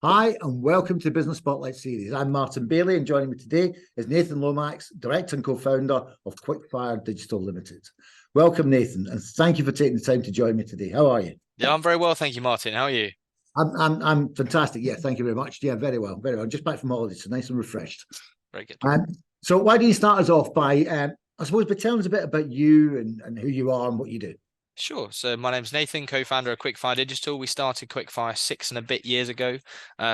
Hi, and welcome to the Business Spotlight series. I'm Martin Bailey, and joining me today is Nathan Lomax, Director and Co-Founder of Quickfire Digital Limited. Welcome, Nathan, and thank you for taking the time to join me today. How are you? Yeah, I'm very well, thank you, Martin. How are you? I'm fantastic. Yeah, thank you very much. Yeah, very well, very well. Just back from holiday, so nice and refreshed. Very good. So why don't you start us off by, I suppose, by telling us a bit about you and who you are and what you do. Sure. So my name's Nathan, co-founder of Quickfire Digital. We started Quickfire 6 and a bit years ago.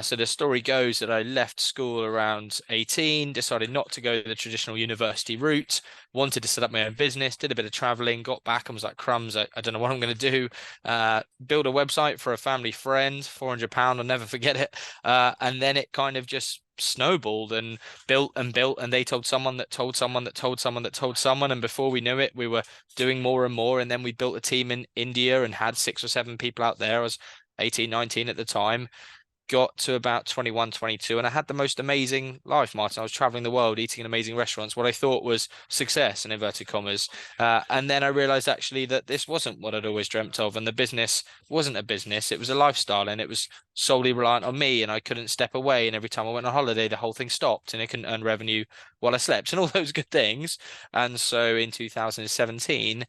So the story goes that I left school around 18, decided not to go the traditional university route, wanted to set up my own business, did a bit of traveling, got back and was like, crumbs, I don't know what I'm going to do. Build a website for a family friend, £400, I'll never forget it. And then it kind of just snowballed and built, and they told someone that told someone that told someone that told someone, and before we knew it, we were doing more and more. And then we built a team in India and had 6 or 7 people out there. I was 18, 19 at the time. Got to about 21, 22, and I had the most amazing life, Martin. I was traveling the world, eating in amazing restaurants, what I thought was success in inverted commas. And then I realized actually that this wasn't what I'd always dreamt of. And the business wasn't a business, it was a lifestyle, and it was solely reliant on me. And I couldn't step away. And every time I went on holiday, the whole thing stopped, and I couldn't earn revenue while I slept and all those good things. And so in 2017,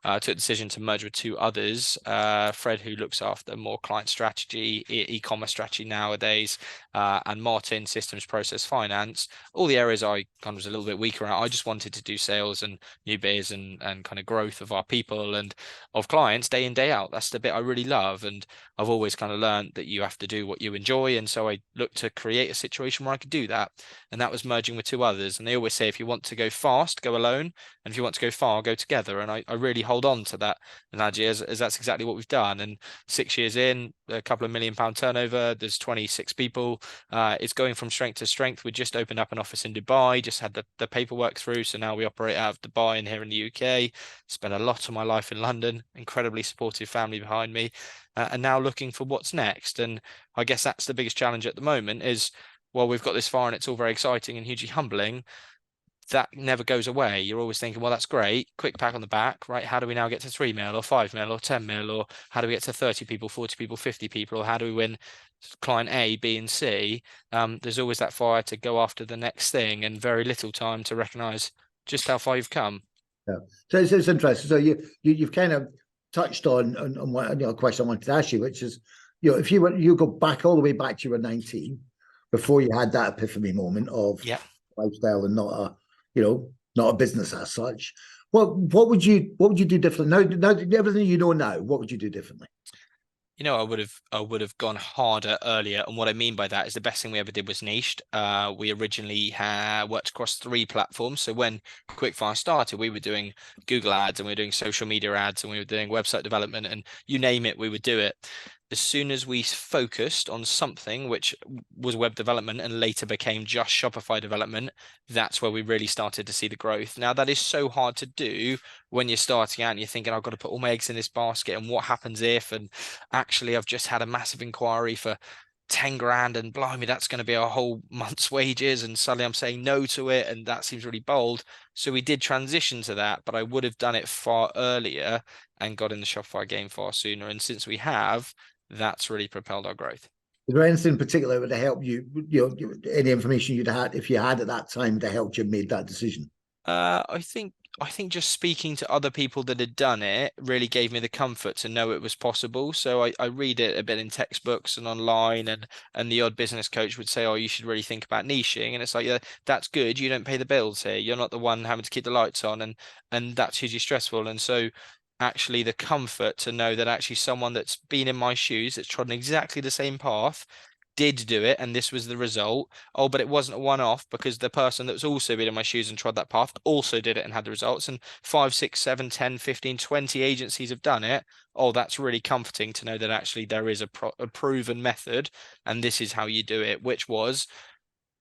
I took the decision to merge with 2 others, Fred, who looks after more client strategy, e-commerce strategy nowadays, and Martin, systems, process, finance, all the areas I kind of was a little bit weaker at. I just wanted to do sales and new biz and kind of growth of our people and of clients day in, day out. That's the bit I really love. And I've always kind of learned that you have to do what you enjoy. And so I looked to create a situation where I could do that. And that was merging with 2 others. And they always say, if you want to go fast, go alone. And if you want to go far, go together. And I really hold on to that analogy as that's exactly what we've done. And 6 years in, a couple of £1 million turnover, there's 26 people. It's going from strength to strength. We just opened up an office in Dubai, just had the paperwork through. So now we operate out of Dubai and here in the UK. Spent a lot of my life in London, incredibly supportive family behind me, and now looking for what's next. And I guess that's the biggest challenge at the moment is, well, we've got this far and it's all very exciting and hugely humbling. That never goes away. You're always thinking, well, that's great. Quick pat on the back, right? How do we now get to 3 mil or 5 mil or 10 mil? Or how do we get to 30 people, 40 people, 50 people? Or how do we win client A, B, and C? There's always that fire to go after the next thing and very little time to recognize just how far you've come. Yeah. So it's interesting. So you've kind of touched on one, a question I wanted to ask you, which is, if you go back all the way back to you were 19, before you had that epiphany moment of lifestyle and not a business as such. What would you do differently? Now everything you know now, what would you do differently? I would have gone harder earlier. And what I mean by that is the best thing we ever did was niched. We originally worked across 3 platforms. So when Quickfire started, we were doing Google ads and we were doing social media ads and we were doing website development and you name it, we would do it. As soon as we focused on something which was web development and later became just Shopify development, that's where we really started to see the growth. Now, that is so hard to do when you're starting out and you're thinking, I've got to put all my eggs in this basket and what happens if, and actually I've just had a massive inquiry for 10 grand and blimey, that's going to be a whole month's wages. And suddenly I'm saying no to it. And that seems really bold. So we did transition to that, but I would have done it far earlier and got in the Shopify game far sooner. And since we have, that's really propelled our growth. Is there anything in particular that would have helped you, any information you'd had, if you had at that time, to help you made that decision? I think just speaking to other people that had done it really gave me the comfort to know it was possible. So I read it a bit in textbooks and online, and the odd business coach would say, oh, you should really think about niching. And it's like, yeah, that's good. You don't pay the bills here. You're not the one having to keep the lights on, and that's hugely stressful. And so actually the comfort to know that actually someone that's been in my shoes, that's trodden exactly the same path, did do it and this was the result. Oh, but it wasn't a one-off because the person that was also been in my shoes and trod that path also did it and had the results, and 5, 6, 7, 10, 15, 20 agencies have done it. Oh, that's really comforting to know that actually there is a proven method and this is how you do it, which was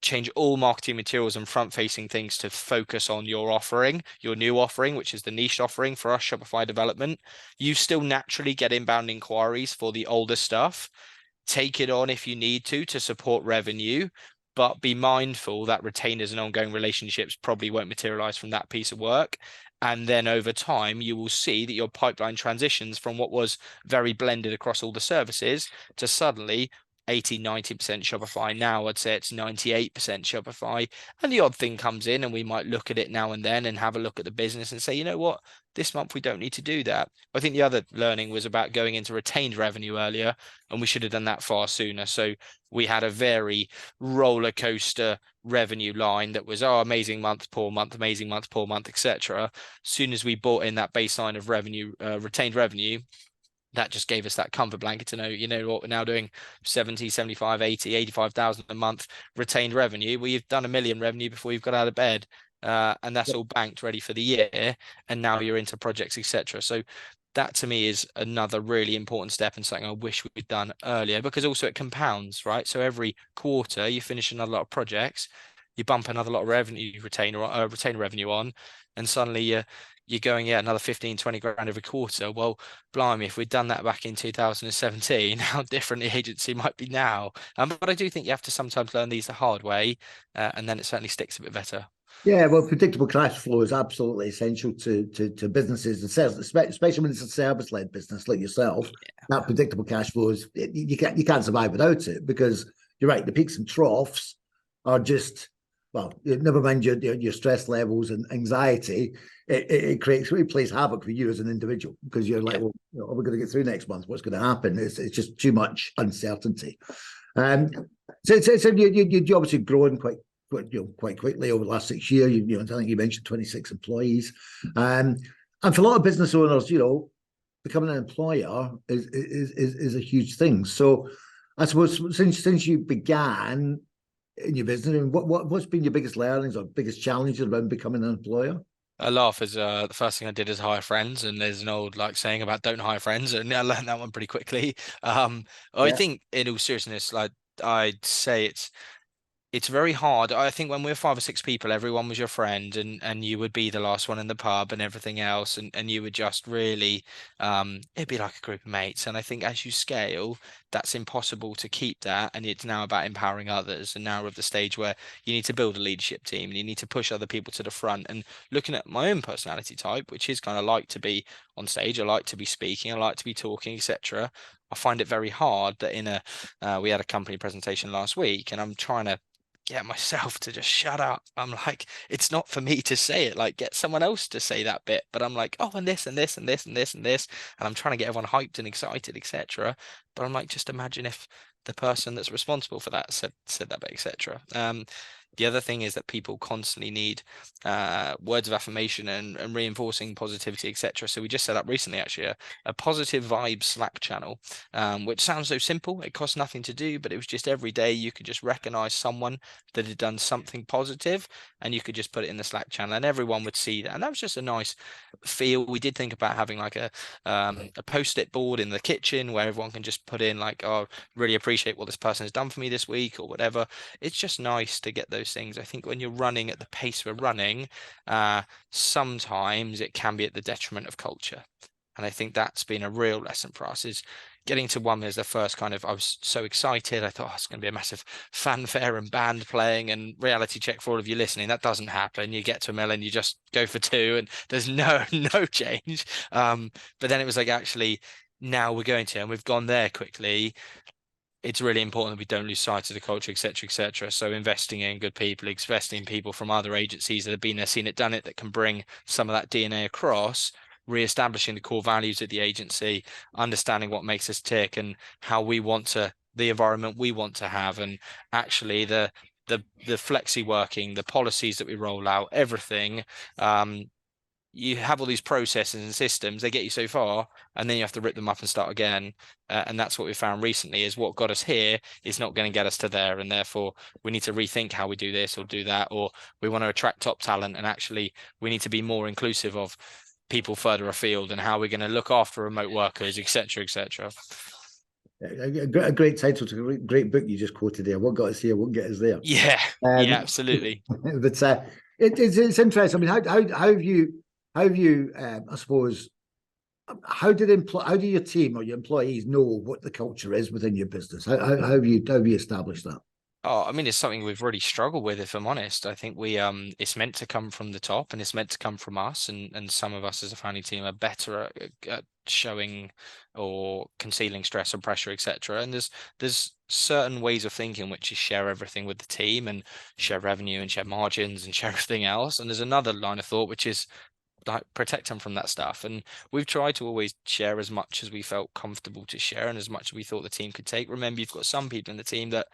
change all marketing materials and front-facing things to focus on your offering, your new offering, which is the niche offering for us, Shopify development. You still naturally get inbound inquiries for the older stuff. Take it on if you need to support revenue, but be mindful that retainers and ongoing relationships probably won't materialize from that piece of work. And then over time, you will see that your pipeline transitions from what was very blended across all the services to suddenly 80-90% Shopify. Now I'd say it's 98% Shopify. And the odd thing comes in and we might look at it now and then and have a look at the business and say, you know what, this month we don't need to do that. I think the other learning was about going into retained revenue earlier, and we should have done that far sooner. So we had a very roller coaster revenue line that was, oh, amazing month, poor month, amazing month, poor month, etc. Soon as we brought in that baseline of revenue, retained revenue, that just gave us that comfort blanket to know, you know what, we're now doing 70, 75, 80, 85,000 a month retained revenue. We've done 1 million revenue before you've got out of bed. And that's all banked ready for the year. And now you're into projects, etc. So that to me is another really important step and something I wish we'd done earlier, because also it compounds, right? So every quarter you finish another lot of projects, you bump another lot of revenue retainer revenue on, and suddenly you're going, yeah, another 15, 20 grand every quarter. Well, blimey, if we'd done that back in 2017, how different the agency might be now. But I do think you have to sometimes learn these the hard way, and then it certainly sticks a bit better. Yeah, well, predictable cash flow is absolutely essential to businesses, and sales, especially when it's a service-led business like yourself. That predictable cash flow is, you can't survive without it, because you're right, the peaks and troughs are just, well, never mind your stress levels and anxiety. It plays havoc for you as an individual, because you're like, well, are we going to get through next month? What's going to happen? It's just too much uncertainty. So you obviously grown quite quickly over the last 6 years. I think you mentioned 26 employees, and for a lot of business owners, becoming an employer is a huge thing. So I suppose since you began in your business, what's been your biggest learnings or biggest challenges around becoming an employer? I laugh as the first thing I did is hire friends, and there's an old saying about don't hire friends, and I learned that one pretty quickly. I think in all seriousness, I'd say it's very hard. I think when we were 5 or 6 people, everyone was your friend, and you would be the last one in the pub and everything else, and you would just really it'd be like a group of mates. And I think as you scale, that's impossible to keep that, and it's now about empowering others. And now we're at the stage where you need to build a leadership team, and you need to push other people to the front. And looking at my own personality type, which is kind of like to be on stage, I like to be speaking, I like to be talking, etc. I find it very hard that we had a company presentation last week, and I'm trying to get myself to just shut up. I'm like, it's not for me to say it. Like, get someone else to say that bit. But I'm like, oh, and this and this and this and this and this, and I'm trying to get everyone hyped and excited, etc. But I'm like, just imagine if the person that's responsible for that said that bit, etc. The other thing is that people constantly need words of affirmation and reinforcing positivity, etc. So we just set up recently, actually, a positive vibes Slack channel, which sounds so simple. It costs nothing to do, but it was just every day you could just recognize someone that had done something positive, and you could just put it in the Slack channel, and everyone would see that. And that was just a nice feel. We did think about having a post-it board in the kitchen where everyone can just put in oh, really appreciate what this person has done for me this week or whatever. It's just nice to get those things. I think when you're running at the pace we're running, sometimes it can be at the detriment of culture. And I think that's been a real lesson for us, is getting to one as the first I was so excited. I thought, oh, it's going to be a massive fanfare and band playing and reality check for all of you listening. That doesn't happen. You get to 1 million, you just go for 2 and there's no change. But then it was actually, now we're going to, and we've gone there quickly. It's really important that we don't lose sight of the culture, etc., etc. So investing in good people, investing in people from other agencies that have been there, seen it, done it, that can bring some of that DNA across, re-establishing the core values of the agency, understanding what makes us tick and how we want to, the environment we want to have, and actually the flexi working, the policies that we roll out, everything. You have all these processes and systems, they get you so far, and then you have to rip them up and start again. And that's what we found recently, is what got us here is not going to get us to there. And therefore, we need to rethink how we do this or do that, or we want to attract top talent. And actually, we need to be more inclusive of people further afield and how we're going to look after remote workers, etc., etc. A great title to a great book you just quoted there. What got us here won't get us there. Yeah, yeah, absolutely. But it's interesting. I mean, how have you, I suppose, how do your team or your employees know what the culture is within your business? How have you established that? Oh, I mean, it's something we've really struggled with, if I'm honest. I think it's meant to come from the top and it's meant to come from us, and some of us as a founding team are better at showing or concealing stress and pressure, etc. And there's certain ways of thinking, which is share everything with the team and share revenue and share margins and share everything else. And there's another line of thought, which is like protect them from that stuff. And we've tried to always share as much as we felt comfortable to share and as much as we thought the team could take. Remember, you've got some people in the team that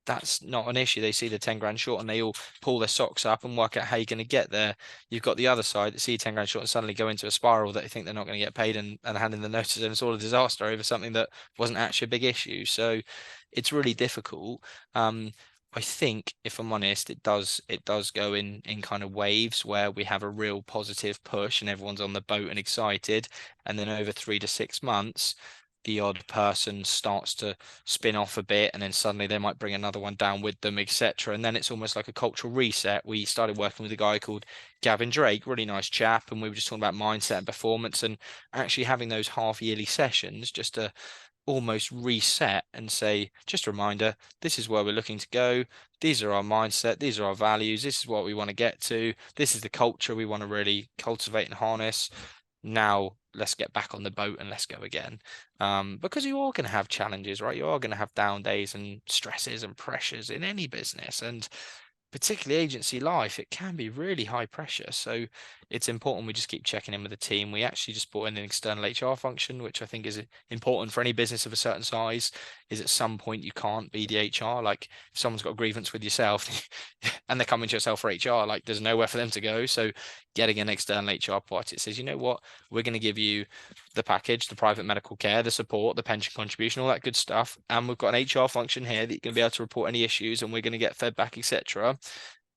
that's not an issue. They see the 10 grand short and they all pull their socks up and work out how you're going to get there. You've got the other side that see 10 grand short and suddenly go into a spiral that they think they're not going to get paid, and hand in the notice, and it's all a disaster over something that wasn't actually a big issue. So it's really difficult. I think, if I'm honest, it does go in kind of waves where we have a real positive push and everyone's on the boat and excited, and then over 3 to 6 months, the odd person starts to spin off a bit, and then suddenly they might bring another one down with them, etc. And then it's almost like a cultural reset. We started working with a guy called Gavin Drake, really nice chap, and we were just talking about mindset and performance, and actually having those half yearly sessions just to almost reset and say, just a reminder, this is where we're looking to go. These are our mindset. These are our values. This is what we want to get to. This is the culture we want to really cultivate and harness. Now let's get back on the boat and let's go again. Because you are going to have challenges, right? You are going to have down days and stresses and pressures in any business. And particularly agency life, it can be really high pressure. So it's important we just keep checking in with the team. We actually just brought in an external HR function, which I think is important for any business of a certain size. Is at some point you can't be the HR. Like if someone's got a grievance with yourself and they're coming to yourself for HR, like there's nowhere for them to go. So getting an external HR party, it says, you know what, we're going to give you the package, the private medical care, the support, the pension contribution, all that good stuff. And we've got an HR function here that you're going to be able to report any issues, and we're going to get fed back, etc.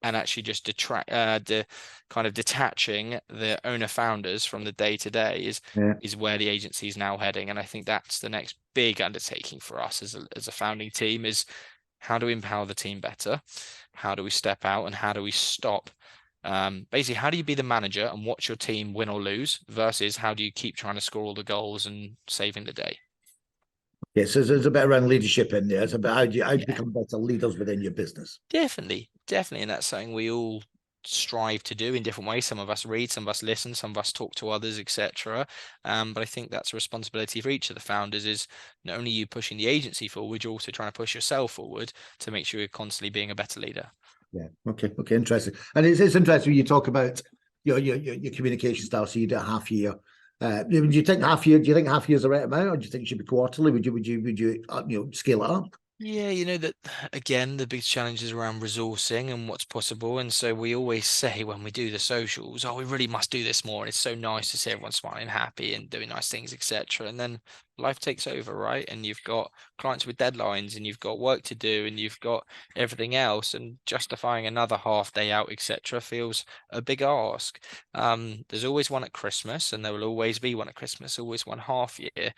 And actually just kind of detaching the owner founders from the day to day Yeah. is where the agency is now heading. And I think that's the next big undertaking for us as a founding team is how do we empower the team better? How do we step out and how do we stop? Basically, how do you be the manager and watch your team win or lose versus how do you keep trying to score all the goals and saving the day? Yeah, so there's a bit around leadership in there. It's about how do you Yeah. become better leaders within your business. Definitely, definitely. And that's something we all strive to do in different ways. Some of us read, some of us listen, some of us talk to others, etc. But I think that's a responsibility for each of the founders is not only you pushing the agency forward, you're also trying to push yourself forward to make sure you're constantly being a better leader. Yeah. Okay. Okay. Interesting. And it's interesting when you talk about your communication style. So you do a half year. Do you think half year? Do you think half year is the right amount, or do you think it should be quarterly? Would you scale it up? Yeah, you know that again, the big challenge is around resourcing and what's possible. And so we always say when we do the socials, oh, we really must do this more. And it's so nice to see everyone smiling, happy, and doing nice things, etc. And then life takes over, right? And you've got clients with deadlines, and you've got work to do, and you've got everything else. And justifying another half day out, etc., feels a big ask. There's always one at Christmas, and there will always be one at Christmas. Always one half year.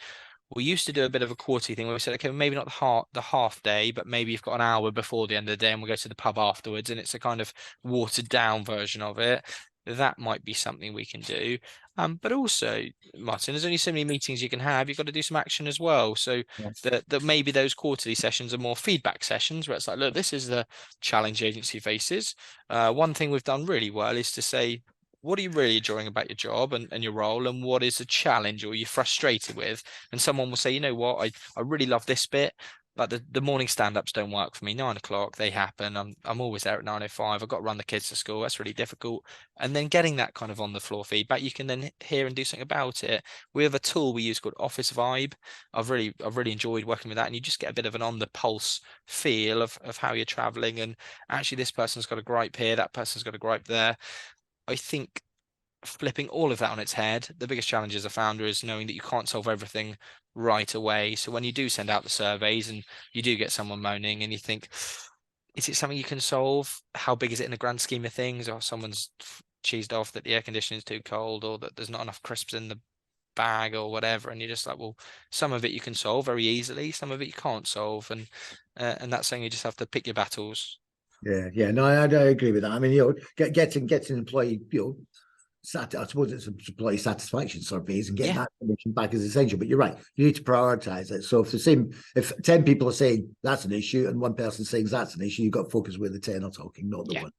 We used to do a bit of a quarterly thing where we said, okay, maybe not the half day, but maybe you've got an hour before the end of the day and we'll go to the pub afterwards. And it's a kind of watered down version of it. That might be something we can do. But also, Martin, there's only so many meetings you can have. You've got to do some action as well. So Yes. that maybe those quarterly sessions are more feedback sessions where it's like, look, this is the challenge agency faces. One thing we've done really well is to say, what are you really enjoying about your job and your role, and what is a challenge or you're frustrated with? And someone will say, you know what, I really love this bit, but the morning stand-ups don't work for me. 9 o'clock, they happen. I'm always there at 9:05. I've got to run the kids to school. That's really difficult. And then getting that kind of on the floor feedback, you can then hear and do something about it. We have a tool we use called Office Vibe. I've really enjoyed working with that, and you just get a bit of an on the pulse feel of how you're traveling. And actually, this person's got a gripe here, that person's got a gripe there. I think flipping all of that on its head, the biggest challenge as a founder is knowing that you can't solve everything right away. So when you do send out the surveys and you do get someone moaning and you think, is it something you can solve? How big is it in the grand scheme of things? Or someone's cheesed off that the air conditioning is too cold, or that there's not enough crisps in the bag or whatever. And you're just like, well, some of it you can solve very easily, some of it you can't solve. And that's saying you just have to pick your battles. Yeah. Yeah. No, I agree with that. I mean, getting employee, I suppose it's employee satisfaction surveys, and getting Yeah, that information back is essential. But you're right, you need to prioritize it. So if 10 people are saying that's an issue and one person saying that's an issue, you've got to focus where the 10 are talking, not the yeah, one.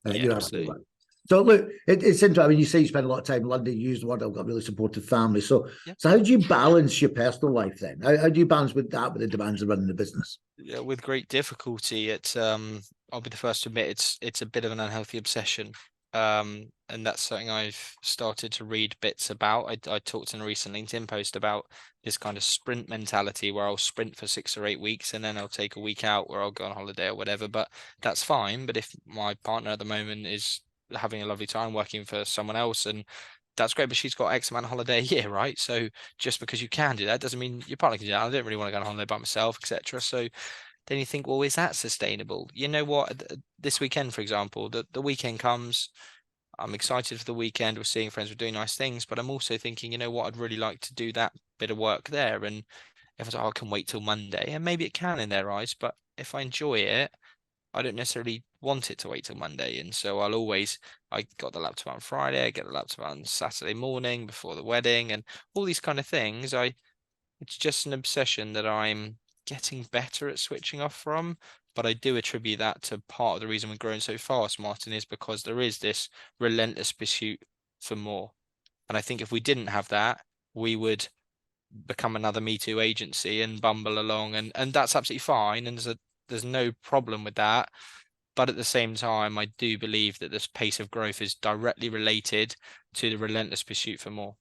yeah, You're absolutely absolutely. right. So look, it's interesting. I mean, you say you spend a lot of time in London. You use the word I've got a really supportive family. So Yeah. so how do you balance your personal life then? How do you balance with that with the demands of running the business? Yeah, with great difficulty. It's I'll be the first to admit it's a bit of an unhealthy obsession. And that's something I've started to read bits about. I talked in a recent LinkedIn post about this kind of sprint mentality where I'll sprint for 6 or 8 weeks and then I'll take a week out where I'll go on holiday or whatever. But that's fine. But if my partner at the moment is having a lovely time working for someone else, and that's great, but she's got X amount of holiday a year, right? So just because you can do that doesn't mean your partner can do that. I don't really want to go on holiday by myself, etc. So then you think, well, is that sustainable? You know what? This weekend, for example, the weekend comes. I'm excited for the weekend. We're seeing friends, we're doing nice things, but I'm also thinking, you know what? I'd really like to do that bit of work there. And if I was like, oh, I can wait till Monday, and maybe it can in their eyes, but if I enjoy it, I don't necessarily want it to wait till Monday. And so I got the laptop on Friday, I get the laptop on Saturday morning before the wedding, and all these kind of things. It's just an obsession that I'm getting better at switching off from. But I do attribute that to part of the reason we're growing so fast, Martin, is because there is this relentless pursuit for more. And I think if we didn't have that, we would become another Me Too agency and bumble along, and that's absolutely fine. And there's no problem with that. But at the same time, I do believe that this pace of growth is directly related to the relentless pursuit for more.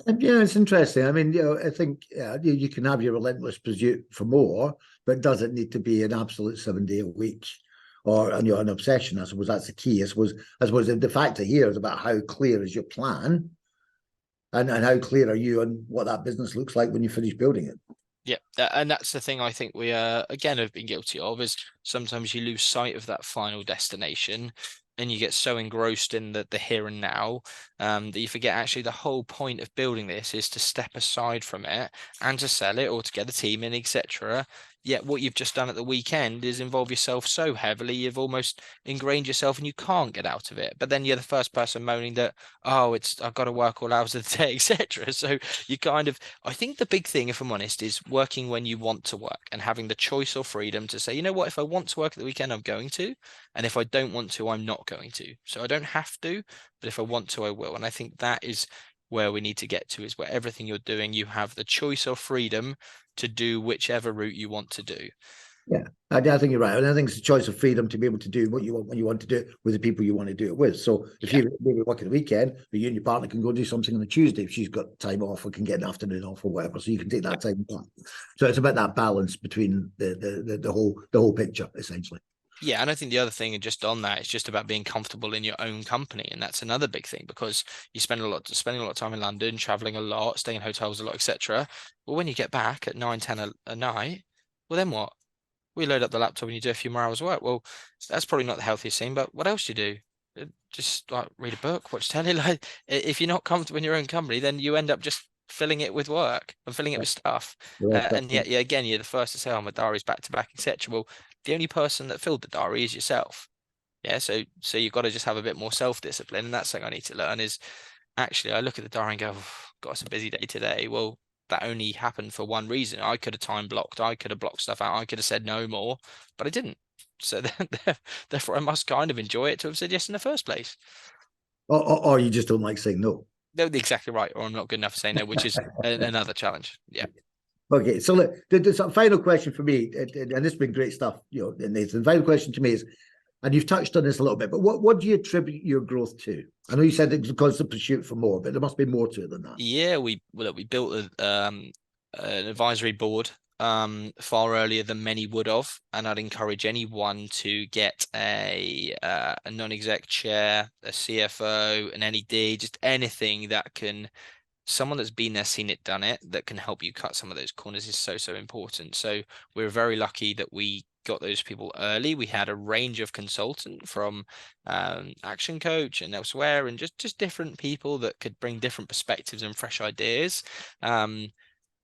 And, yeah, it's interesting. I mean, I think you can have your relentless pursuit for more, but does it need to be an absolute 7 day a week or an obsession? I suppose that's the key. I suppose the factor here is about how clear is your plan, and how clear are you on what that business looks like when you finish building it. Yeah, and that's the thing I think we again have been guilty of is sometimes you lose sight of that final destination and you get so engrossed in the here and now that you forget actually the whole point of building this is to step aside from it and to sell it or to get a team in, etc. Yet what you've just done at the weekend is involve yourself so heavily you've almost ingrained yourself and you can't get out of it. But then you're the first person moaning that, oh, it's I've got to work all hours of the day, etc. So you kind of I think the big thing, if I'm honest, is working when you want to work and having the choice or freedom to say, you know what, if I want to work at the weekend, I'm going to. And if I don't want to, I'm not going to. So I don't have to, but if I want to, I will. And I think that is where we need to get to, is where everything you're doing, you have the choice or freedom to do whichever route you want to do. Yeah, I think you're right. And I think it's a choice of freedom to be able to do what you want when you want to do it with the people you want to do it with. So if Yeah. you maybe work at the weekend, but you and your partner can go do something on a Tuesday if she's got time off or can get an afternoon off or whatever. So you can take Yeah. that time back. So it's about that balance between the whole picture, essentially. Yeah, and I think the other thing, and just on that, is just about being comfortable in your own company, and that's another big thing because you spending a lot of time in London, traveling a lot, staying in hotels a lot, etc. Well, when you get back at 9, 10 a night, well, then what? We load up the laptop and you do a few more hours of work. Well, that's probably not the healthiest thing, but what else do you do? Just like read a book, watch telly. Like, if you're not comfortable in your own company, then you end up just filling it with work and filling it with stuff. And yet, yeah, again, you're the first to say, "Oh, my diary's back to back, etc." Well, the only person that filled the diary is yourself. Yeah, so you've got to just have a bit more self-discipline, and that's something I need to learn. Is actually I look at the diary and go, oh, "God, it's a busy day today." Well, that only happened for one reason. I could have time blocked. I could have blocked stuff out. I could have said no more, but I didn't. So therefore, I must kind of enjoy it to have said yes in the first place. Or you just don't like saying no. No, exactly right. Or I'm not good enough to say no, which is another challenge. Yeah. Okay, so look, the final question for me, and this has been great stuff, Nathan. The final question to me is, and you've touched on this a little bit, but what do you attribute your growth to? I know you said it's a constant pursuit for more, but there must be more to it than that. Yeah, we built an advisory board far earlier than many would have, and I'd encourage anyone to get a non-exec chair, a CFO, an NED, just anything that can someone that's been there, seen it, done it, that can help you cut some of those corners is so, so important. So we're very lucky that we got those people early. We had a range of consultant from Action Coach and elsewhere, and just different people that could bring different perspectives and fresh ideas. Um,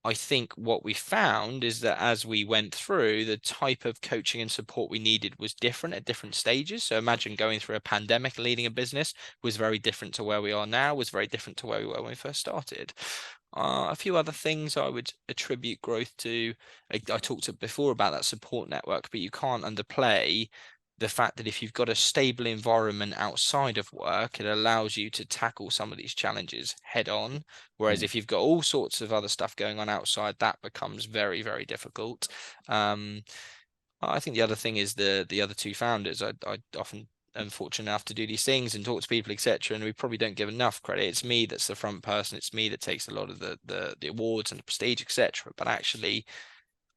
I think what we found is that as we went through, the type of coaching and support we needed was different at different stages. So imagine going through a pandemic, leading a business was very different to where we are now, was very different to where we were when we first started. A few other things I would attribute growth to. I talked before about that support network, but you can't underplay the fact that if you've got a stable environment outside of work, it allows you to tackle some of these challenges head on. Whereas Yeah. if you've got all sorts of other stuff going on outside, that becomes very, very difficult. I think the other thing is the other two founders. I often am fortunate enough to do these things and talk to people, etc. And we probably don't give enough credit. It's me that's the front person. It's me that takes a lot of the awards and the prestige, etc. But actually,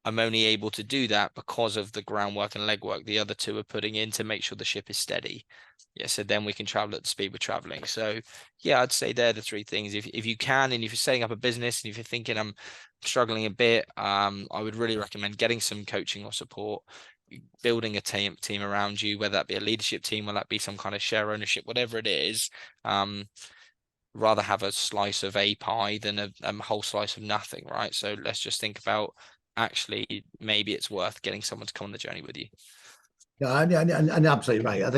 I'm only able to do that because of the groundwork and legwork the other two are putting in to make sure the ship is steady. Yeah, so then we can travel at the speed we're traveling. So yeah, I'd say they're the three things. If you can, and if you're setting up a business, and if you're thinking I'm struggling a bit, I would really recommend getting some coaching or support, building a team around you, whether that be a leadership team, whether that be some kind of share ownership, whatever it is. Rather have a slice of a pie than a whole slice of nothing, right? So let's just think about actually maybe it's worth getting someone to come on the journey with you. Yeah, and absolutely right. I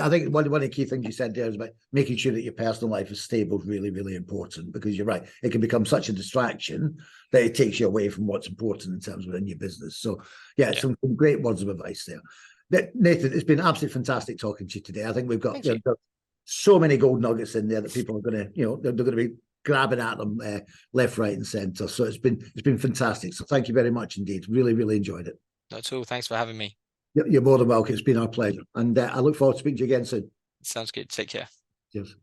think one of the key things you said there is about making sure that your personal life is stable is really, really important, because you're right. It can become such a distraction that it takes you away from what's important in terms of within your business. So yeah, Yeah. some great words of advice there. Nathan, it's been absolutely fantastic talking to you today. I think we've got so many gold nuggets in there that people are going to, they're going to be grabbing at them left, right, and centre. So it's been fantastic. So thank you very much indeed. Really, really enjoyed it. That's all. Thanks for having me. You're more than welcome. It's been our pleasure. And I look forward to speaking to you again soon. Sounds good. Take care. Cheers.